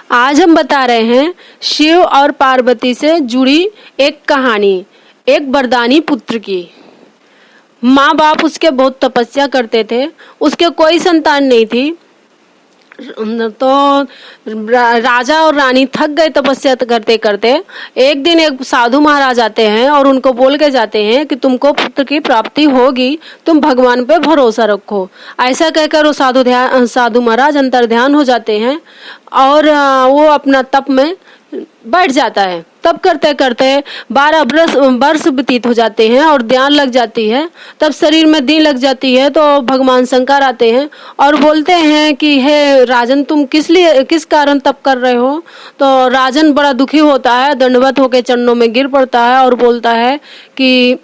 आज हम बता रहे हैं शिव और पार्वती से जुड़ी एक कहानी, एक वरदानी पुत्र की। माँ बाप उसके बहुत तपस्या करते थे, उसके कोई संतान नहीं थी। तो राजा और रानी थक गए तपस्या करते करते। एक दिन एक साधु महाराज आते हैं और उनको बोल के जाते हैं कि तुमको पुत्र की प्राप्ति होगी, तुम भगवान पे भरोसा रखो। ऐसा कहकर वो साधु महाराज अंतर ध्यान हो जाते हैं और वो अपना तप में बैठ जाता है। तब करते करते 12 वर्ष व्यतीत हो जाते हैं और ध्यान लग जाती है। तब शरीर में दी लग जाती है तो भगवान शंकर आते हैं और बोलते हैं कि हे राजन, तुम किस कारण तप कर रहे हो। तो राजन बड़ा दुखी होता है, दंडवत होकर चरणों में गिर पड़ता है और बोलता है कि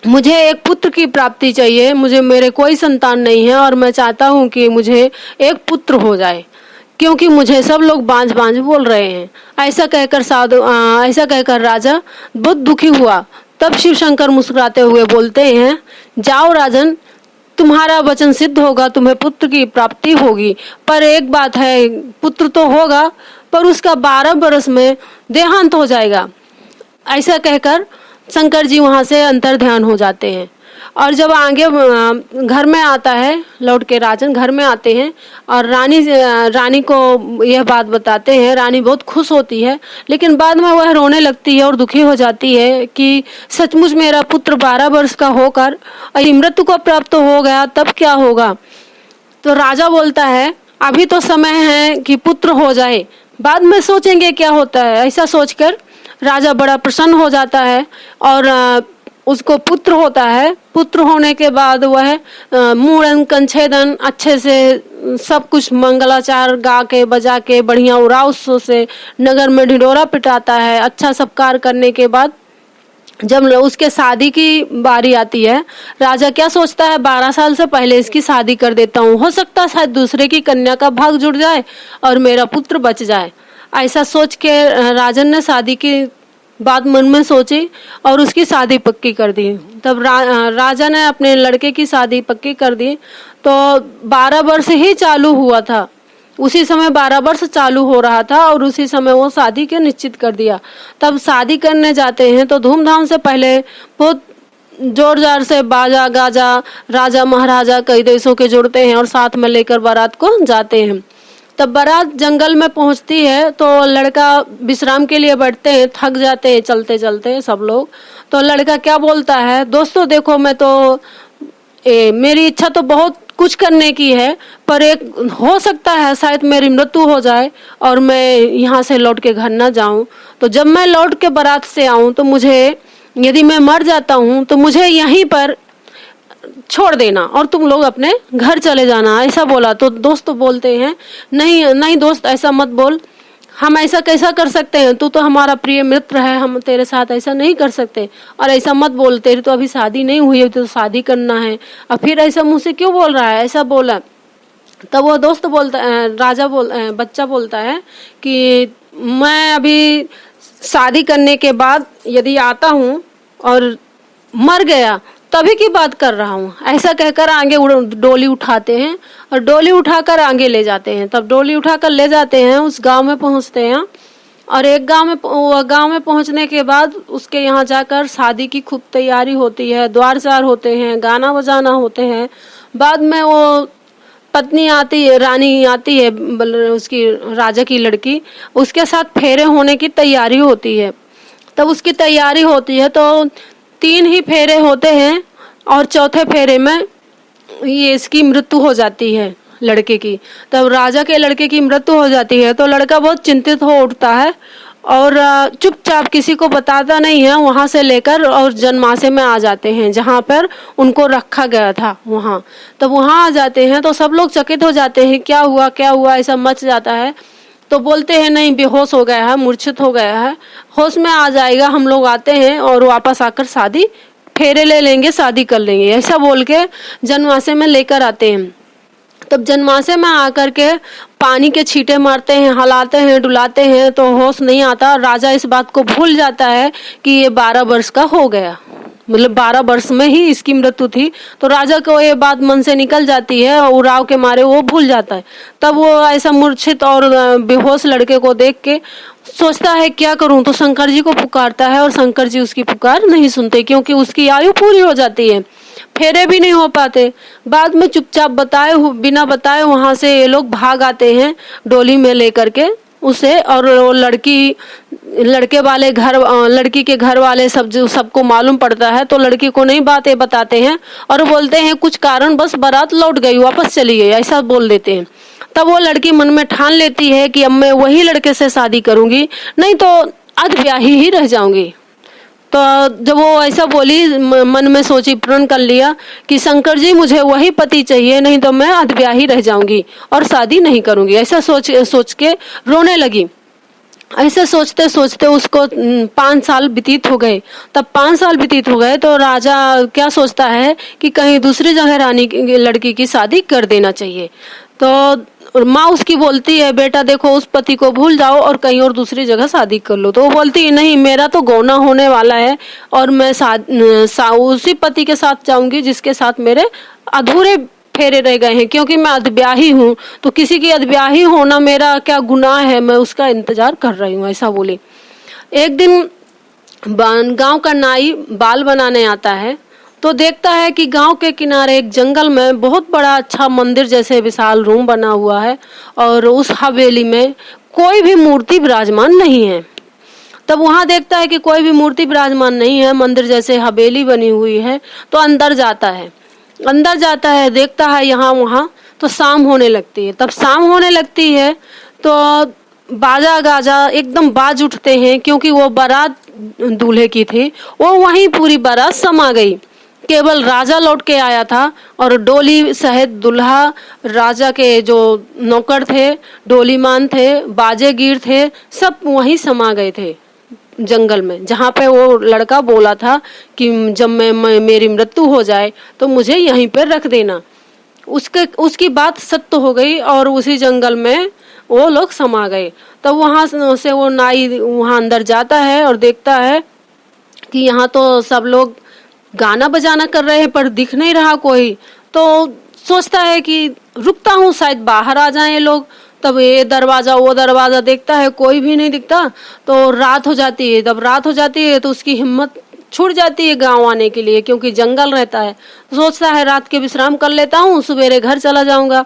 मुझे एक पुत्र की प्राप्ति चाहिए, मेरे कोई संतान नहीं है और मैं चाहता हूँ कि मुझे एक पुत्र हो जाए, क्योंकि मुझे सब लोग बांझ बांझ बोल रहे हैं। ऐसा कहकर राजा बहुत दुखी हुआ। तब शिव शंकर मुस्कुराते हुए बोलते हैं, जाओ राजन, तुम्हारा वचन सिद्ध होगा, तुम्हें पुत्र की प्राप्ति होगी। पर एक बात है, पुत्र तो होगा पर उसका 12 वर्ष में देहांत हो जाएगा। ऐसा कहकर शंकर जी वहां से अंतर ध्यान हो जाते हैं। और जब आगे घर में आता है, लौट के राजन घर में आते हैं और रानी को यह बात बताते हैं। रानी बहुत खुश होती है, लेकिन बाद में वह रोने लगती है और दुखी हो जाती है कि सचमुच मेरा पुत्र 12 वर्ष का होकर मृत्यु को प्राप्त हो गया, तब क्या होगा। तो राजा बोलता है, अभी तो समय है कि पुत्र हो जाए, बाद में सोचेंगे क्या होता है। ऐसा सोचकर राजा बड़ा प्रसन्न हो जाता है और उसको पुत्र होता है। पुत्र होने के बाद वह मुंडन कंछेदन अच्छे से सब कुछ मंगलाचार गा के बजा के बढ़िया उड़ाव से नगर में ढिंढोरा पिटाता है। अच्छा सब कार्य करने के बाद जब उसके शादी की बारी आती है, राजा क्या सोचता है, 12 साल से पहले इसकी शादी कर देता हूँ, हो सकता है शायद दूसरे की कन्या का भाग जुड़ जाए और मेरा पुत्र बच जाए। ऐसा सोच के राजन ने शादी की बात मन में सोची और उसकी शादी पक्की कर दी। तब राजा ने अपने लड़के की शादी पक्की कर दी। तो 12 वर्ष ही चालू हुआ था, उसी समय 12 वर्ष चालू हो रहा था और उसी समय वो शादी के निश्चित कर दिया। तब शादी करने जाते हैं तो धूमधाम से पहले बहुत जोर जार से बाजा गाजा राजा महाराजा कई देशों के जुड़ते हैं और साथ में लेकर बारात को जाते हैं। तब बारात जंगल में पहुंचती है तो लड़का विश्राम के लिए बैठते हैं, थक जाते हैं चलते चलते सब लोग। तो लड़का क्या बोलता है, दोस्तों देखो, मैं तो मेरी इच्छा तो बहुत कुछ करने की है, पर एक हो सकता है शायद मेरी मृत्यु हो जाए और मैं यहाँ से लौट के घर ना जाऊं। तो जब मैं लौट के बारात से आऊं तो मुझे, यदि मैं मर जाता हूं तो मुझे यहीं पर छोड़ देना और तुम लोग अपने घर चले जाना। ऐसा बोला तो दोस्त बोलते हैं, नहीं नहीं दोस्त, ऐसा मत बोल, हम ऐसा कैसा कर सकते हैं, तू तो हमारा प्रिय मित्र है, हम तेरे साथ ऐसा नहीं कर सकते और ऐसा मत बोल, तेरी तो अभी शादी नहीं हुई है, तो शादी करना है और फिर ऐसा मुझसे क्यों बोल रहा है, ऐसा बोला। तब वो दोस्त बोलता है, बच्चा बोलता है कि मैं अभी शादी करने के बाद यदि आता हूँ और मर गया तभी की बात कर रहा हूँ। ऐसा कहकर आगे डोली उठाते हैं और डोली उठाकर आगे ले जाते हैं। तब डोली उठाकर ले जाते हैं, उस गांव में पहुंचते हैं और एक गांव में पहुंचने के बाद उसके यहाँ जाकर शादी की खूब तैयारी होती है, द्वार चार होते हैं, गाना बजाना होते हैं। बाद में वो पत्नी आती है, रानी आती है, उसकी राजा की लड़की, उसके साथ फेरे होने की तैयारी होती है। तब उसकी तैयारी होती है तो 3 ही फेरे होते हैं और चौथे फेरे में ये इसकी मृत्यु हो जाती है लड़के की। तब राजा के लड़के की मृत्यु हो जाती है तो लड़का बहुत चिंतित हो उठता है और चुपचाप किसी को बताता नहीं है, वहां से लेकर और जनमासे में आ जाते हैं जहां पर उनको रखा गया था वहां। तब वहां आ जाते हैं तो सब लोग चकित हो जाते हैं, क्या हुआ ऐसा मच जाता है। तो बोलते हैं नहीं, बेहोश हो गया है, मूर्छित हो गया है, होश में आ जाएगा, हम लोग आते हैं और वापस आकर शादी फेरे ले लेंगे, शादी कर लेंगे, ऐसा बोल के जनमासे में लेकर आते हैं। तब जनमासे में आकर के पानी के छींटे मारते हैं, हलाते हैं, डुलाते हैं तो होश नहीं आता। राजा इस बात को भूल जाता है कि ये 12 वर्ष का हो गया। मतलब 12 वर्ष में ही इसकी मृत्यु थी। तो राजा को ये बात मन से निकल जाती है और उराव के मारे वो भूल जाता है। तब वो ऐसा मूर्छित और बेहोश लड़के को देख के सोचता है क्या करूं, तो शंकर जी को पुकारता है और शंकर जी उसकी पुकार नहीं सुनते, क्योंकि उसकी आयु पूरी हो जाती है, फेरे भी नहीं हो पाते। बाद में चुपचाप बिना बताए वहां से ये लोग भाग आते हैं डोली में लेकर के उसे, और वो लड़की के घर वाले सबको मालूम पड़ता है, तो लड़की को नहीं बातें बताते हैं और बोलते हैं कुछ कारण बस बारात लौट गई, वापस चली गई, ऐसा बोल देते हैं। तब वो लड़की मन में ठान लेती है कि अब मैं वही लड़के से शादी करूंगी, नहीं तो अधब्याही ही रह जाऊंगी। तो जब वो ऐसा बोली, मन में सोची, प्रण कर लिया कि शंकर जी मुझे वही पति चाहिए, नहीं तो मैं अधब्याही रह जाऊंगी और शादी नहीं करूंगी। ऐसा सोच के रोने लगी। ऐसे सोचते सोचते उसको 5 साल व्यतीत हो गए। तब 5 साल व्यतीत हो गए तो राजा क्या सोचता है कि कहीं दूसरी जगह रानी लड़की की शादी कर देना चाहिए। तो माँ उसकी बोलती है बेटा देखो उस पति को भूल जाओ और कहीं और दूसरी जगह शादी कर लो। तो वो बोलती है नहीं, मेरा तो गौना होने वाला है और मैं उसी पति के साथ जाऊंगी जिसके साथ मेरे अधूरे फेरे रह गए हैं, क्योंकि मैं अधब्याही हूँ। तो किसी की अधब्याही होना मेरा क्या गुनाह है, मैं उसका इंतजार कर रही हूँ, ऐसा बोली। एक दिन गांव का नाई बाल बनाने आता है तो देखता है कि गांव के किनारे एक जंगल में बहुत बड़ा अच्छा मंदिर जैसे विशाल रूम बना हुआ है और उस हवेली में कोई भी मूर्ति विराजमान नहीं है। तब वहां देखता है कि कोई भी मूर्ति विराजमान नहीं है, मंदिर जैसे हवेली बनी हुई है। तो अंदर जाता है, देखता है यहाँ वहाँ, तो शाम होने लगती है। तब शाम होने लगती है तो बाजा गाजा एकदम बाज उठते हैं, क्योंकि वो बारात दूल्हे की थी, वो वहीं पूरी बारात समा गई। केवल राजा लौट के आया था और डोली सहित दुल्हा, राजा के जो नौकर थे, डोलीमान थे, बाजेगीर थे, सब वहीं समा गए थे जंगल में, जहाँ पे वो लड़का बोला था कि जब मेरी मृत्यु हो जाए तो मुझे यहीं पर रख देना। उसकी बात सत्य हो गई और उसी जंगल में वो लोग समा गए। तब वहां से वो नाई वहां अंदर जाता है और देखता है कि यहाँ तो सब लोग गाना बजाना कर रहे हैं पर दिख नहीं रहा कोई। तो सोचता है कि रुकता हूँ, शायद बाहर आ जाएं लोग। तब ये दरवाजा वो दरवाजा देखता है, कोई भी नहीं दिखता। तो रात हो जाती है। जब रात हो जाती है तो उसकी हिम्मत छूट जाती है गांव आने के लिए, क्योंकि जंगल रहता है। सोचता है रात के विश्राम कर लेता हूँ, सवेरे घर चला जाऊंगा।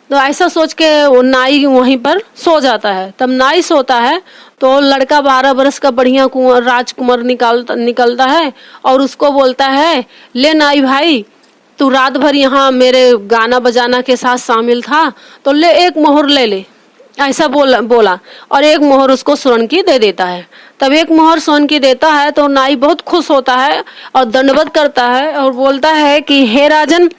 तो ऐसा सोच के वो नाई वहीं पर सो जाता है। तब नाई सोता है तो लड़का 12 वर्ष का बढ़िया राजकुमार निकलता है और उसको बोलता है ले नाई भाई, तू रात भर यहाँ मेरे गाना बजाना के साथ शामिल था, तो ले एक मोहर ले। ऐसा बोला और एक मोहर उसको स्वर्ण की दे देता है। तब एक मोहर स्वर्ण की देता है तो नाई बहुत खुश होता है और दंडवत करता है और बोलता है कि हे राजन,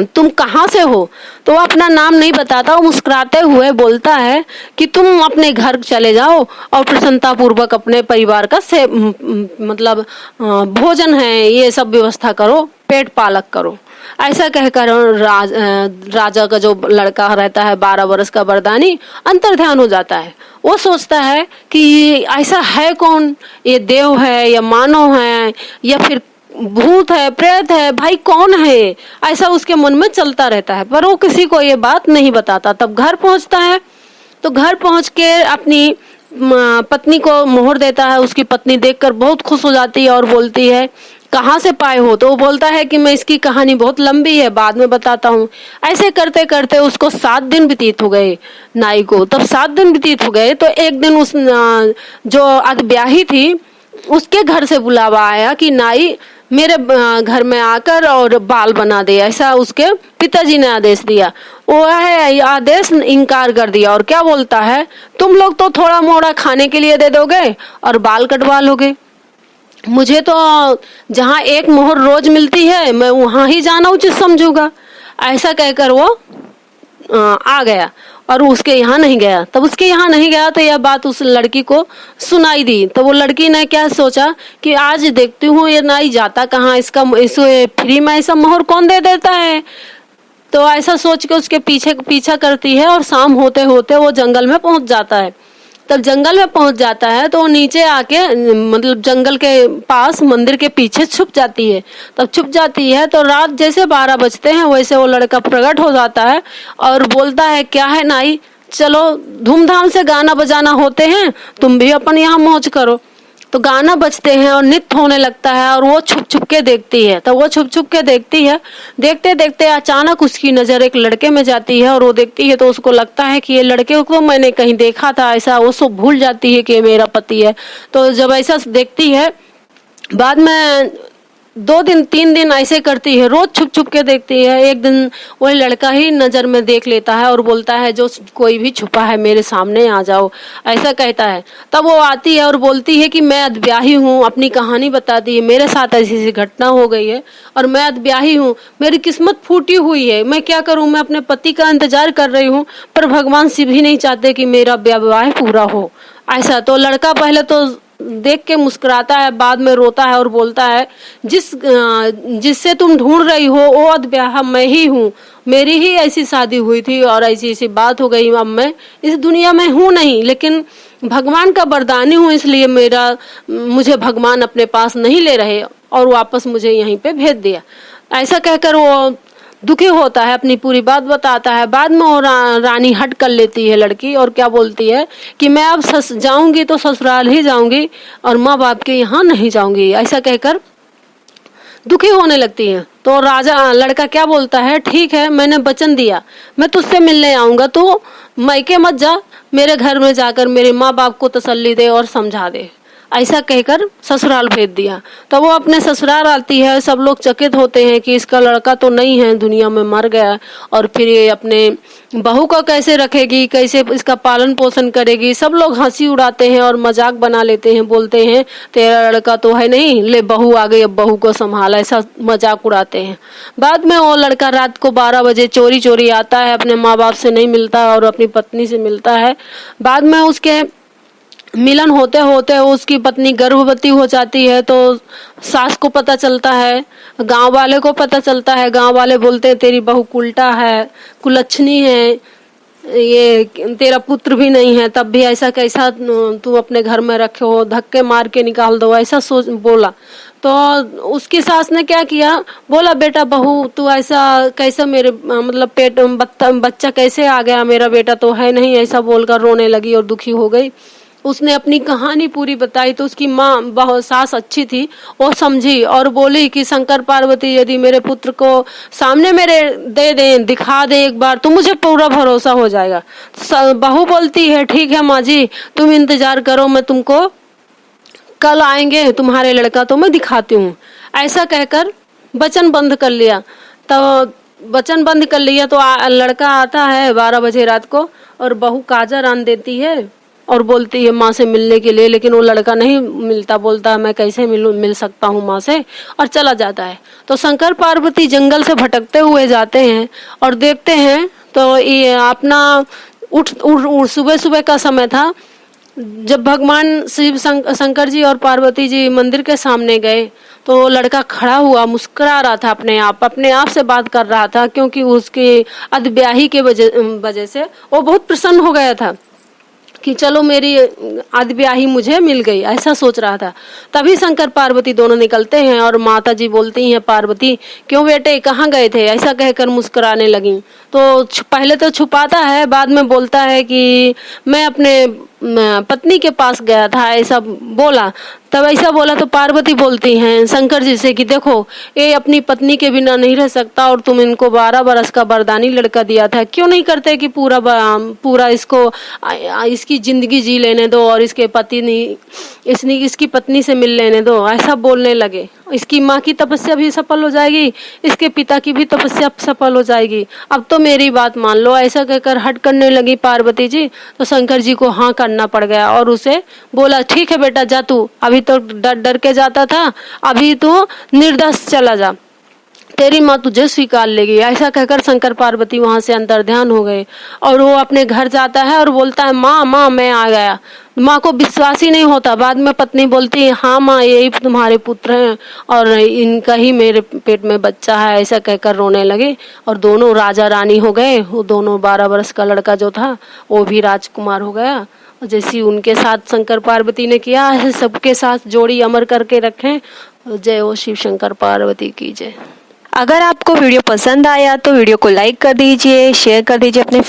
तुम कहाँ से हो? तो वो अपना नाम नहीं बताता, वो मुस्कुराते हुए बोलता है कि तुम अपने घर चले जाओ और प्रसन्नता पूर्वक अपने परिवार का मतलब भोजन है ये सब व्यवस्था करो, पेट पालक करो। ऐसा कहकर राजा का जो लड़का रहता है 12 वर्ष का वरदानी अंतर्ध्यान हो जाता है। वो सोचता है कि ऐसा है कौन, ये देव है या मानव है या फिर भूत है, प्रेत है, भाई कौन है, ऐसा उसके मन में चलता रहता है। पर वो किसी को ये बात नहीं बताता। तब घर पहुंचता है तो घर पहुंच के अपनी पत्नी को मोहर देता है। उसकी पत्नी देखकर बहुत खुश हो जाती है और बोलती है कहाँ से पाए हो? तो वो बोलता है कि मैं इसकी कहानी बहुत लंबी है, बाद में बताता हूँ। ऐसे करते करते उसको 7 दिन व्यतीत हो गए नाई को। तब 7 दिन व्यतीत हो गए तो एक दिन उस जो अधब्याही थी उसके घर से बुलावा आया कि नाई मेरे घर में आकर और बाल बना दे। ऐसा उसके पिताजी ने आदेश दिया। वो है आदेश इनकार कर दिया और क्या बोलता है, तुम लोग तो थोड़ा मोड़ा खाने के लिए दे दोगे और बाल कटवा लोगे, मुझे तो जहाँ एक मोहर रोज मिलती है मैं वहां ही जाना उचित समझूंगा। ऐसा कहकर वो आ गया और उसके यहाँ नहीं गया। तब उसके यहाँ नहीं गया तो यह बात उस लड़की को सुनाई दी। तो वो लड़की ने क्या सोचा कि आज देखती हूँ ये नाई जाता कहाँ, इसे फ्री में ऐसा मोहर कौन दे देता है। तो ऐसा सोच के उसके पीछा करती है और शाम होते होते वो जंगल में पहुंच जाता है। तब जंगल में पहुंच जाता है तो वो नीचे आके मतलब जंगल के पास मंदिर के पीछे छुप जाती है। तब छुप जाती है तो रात जैसे 12 बजते हैं वैसे वो लड़का प्रकट हो जाता है और बोलता है, क्या है नाई, चलो धूमधाम से गाना बजाना होते हैं, तुम भी अपन यहाँ मौज करो। तो गाना बजते हैं और नृत्य होने लगता है और वो छुप छुप के देखती है। तो वो छुप छुप के देखती है, देखते देखते अचानक उसकी नजर एक लड़के में जाती है और वो देखती है तो उसको लगता है कि ये लड़के को मैंने कहीं देखा था ऐसा। वो सब भूल जाती है कि मेरा पति है। तो जब ऐसा देखती है, बाद में 2 दिन 3 दिन ऐसे करती है, रोज छुप छुप के देखती है। एक दिन वही लड़का ही नजर में देख लेता है और बोलता है, जो कोई भी छुपा है मेरे सामने आ जाओ, ऐसा कहता है। तब वो आती है और बोलती है कि मैं अधब्याही हूँ, अपनी कहानी बताती है, मेरे साथ ऐसी ऐसी घटना हो गई है और मैं अधब्याही हूँ, मेरी किस्मत फूटी हुई है, मैं क्या करूँ, मैं अपने पति का इंतजार कर रही हूँ पर भगवान शिव ही नहीं चाहते कि मेरा विवाह पूरा हो। ऐसा तो लड़का पहले तो देख के मुस्कुराता है, बाद में रोता है और बोलता है, जिससे तुम ढूंढ रही हो वो अधब्याह मैं ही हूँ, मेरी ही ऐसी शादी हुई थी और ऐसी ऐसी बात हो गई, अब मैं इस दुनिया में हूँ नहीं, लेकिन भगवान का वरदानी हूँ, इसलिए मुझे भगवान अपने पास नहीं ले रहे और वापस मुझे यहीं पे भेज दिया। ऐसा कहकर वो दुखी होता है, अपनी पूरी बात बताता है। बाद में वो रानी हट कर लेती है लड़की और क्या बोलती है कि मैं अब जाऊंगी तो ससुराल ही जाऊंगी और माँ बाप के यहाँ नहीं जाऊंगी, ऐसा कहकर दुखी होने लगती है। तो लड़का क्या बोलता है, ठीक है मैंने वचन दिया, मैं तुझसे मिलने आऊंगा, तो मायके मत जा, मेरे घर में जाकर मेरे माँ बाप को तसल्ली दे और समझा दे, ऐसा कहकर ससुराल भेज दिया। तो वो अपने ससुराल आती है, सब लोग चकित होते हैं कि इसका लड़का तो नहीं है, दुनिया में मर गया, और फिर ये अपने बहू को कैसे रखेगी, कैसे इसका पालन पोषण करेगी। सब लोग हंसी उड़ाते हैं और मजाक बना लेते हैं, बोलते हैं तेरा लड़का तो है नहीं, ले बहू आ गई अब बहू को संभाल, ऐसा मजाक उड़ाते हैं। बाद में वो लड़का रात को 12 बजे चोरी चोरी आता है, अपने माँ बाप से नहीं मिलता और अपनी पत्नी से मिलता है। बाद में उसके मिलन होते होते उसकी पत्नी गर्भवती हो जाती है, तो सास को पता चलता है, गांव वाले को पता चलता है। गांव वाले बोलते हैं तेरी बहू उल्टा है, कुलच्छनी है, ये तेरा पुत्र भी नहीं है, तब भी ऐसा कैसा तू अपने घर में रखे हो, धक्के मार के निकाल दो, ऐसा सोच बोला। तो उसकी सास ने क्या किया, बोला बेटा बहू तू ऐसा कैसा, मेरे मतलब पेट बच्चा कैसे आ गया, मेरा बेटा तो है नहीं, ऐसा बोलकर रोने लगी और दुखी हो गई। उसने अपनी कहानी पूरी बताई तो उसकी माँ बहुत सास अच्छी थी, वो समझी और बोली कि शंकर पार्वती यदि मेरे पुत्र को सामने मेरे दे दें, दिखा दे एक बार, तो मुझे पूरा भरोसा हो जाएगा। बहू बोलती है ठीक है माँ जी, तुम इंतजार करो, मैं तुमको कल आएंगे तुम्हारे लड़का तो मैं दिखाती हूँ, ऐसा कहकर वचन बंद कर लिया। तो वचन बंद कर लिया तो लड़का आता है 12 बजे रात को और बहू काजर आन देती है और बोलती है माँ से मिलने के लिए, लेकिन वो लड़का नहीं मिलता, बोलता है मैं कैसे मिल सकता हूँ माँ से, और चला जाता है। तो शंकर पार्वती जंगल से भटकते हुए जाते हैं और देखते हैं तो ये अपना सुबह सुबह का समय था, जब भगवान शिव शंकर जी और पार्वती जी मंदिर के सामने गए तो वो लड़का खड़ा हुआ मुस्कुरा रहा था, अपने आप से बात कर रहा था, क्योंकि उसके अधब्याही के वजह से वो बहुत प्रसन्न हो गया था कि चलो मेरी अधब्याही मुझे मिल गई, ऐसा सोच रहा था। तभी शंकर पार्वती दोनों निकलते हैं और माता जी बोलती हैं पार्वती क्यों बेटे कहाँ गए थे, ऐसा कहकर मुस्कुराने लगी। तो पहले तो छुपाता है, बाद में बोलता है कि मैं अपने पत्नी के पास गया था, ऐसा बोला। तब ऐसा बोला तो पार्वती बोलती हैं शंकर जी से कि देखो ये अपनी पत्नी के बिना नहीं रह सकता और तुम इनको 12 बरस का वरदानी लड़का दिया था, क्यों नहीं करते कि पूरा इसकी जिंदगी जी लेने दो और इसके पति नहीं इसकी पत्नी से मिल लेने दो, ऐसा बोलने लगे। इसकी माँ की तपस्या भी सफल हो जाएगी, इसके पिता की भी तपस्या सफल हो जाएगी, अब तो मेरी बात मान लो, ऐसा कहकर हट करने लगी पार्वती जी। तो शंकर जी को हाँ करना पड़ गया और उसे बोला ठीक है बेटा जा, तू अभी तो डर डर के जाता था, अभी तू निर्दोष चला जा, तेरी माँ तुझे स्वीकार लेगी, ऐसा कहकर शंकर पार्वती वहां से अंतर ध्यान हो गए। और वो अपने घर जाता है और बोलता है माँ माँ मैं आ गया। माँ को विश्वास ही नहीं होता। बाद में पत्नी बोलती है हाँ माँ यही तुम्हारे पुत्र हैं और इनका ही मेरे पेट में बच्चा है, ऐसा कहकर रोने लगे। और दोनों राजा रानी हो गए। वो दोनों 12 वर्ष का लड़का जो था वो भी राजकुमार हो गया। और जैसे उनके साथ शंकर पार्वती ने किया है, सबके साथ जोड़ी अमर करके रखें। जय हो शिव शंकर पार्वती की जय। अगर आपको वीडियो पसंद आया तो वीडियो को लाइक कर दीजिए, शेयर कर दीजिए अपने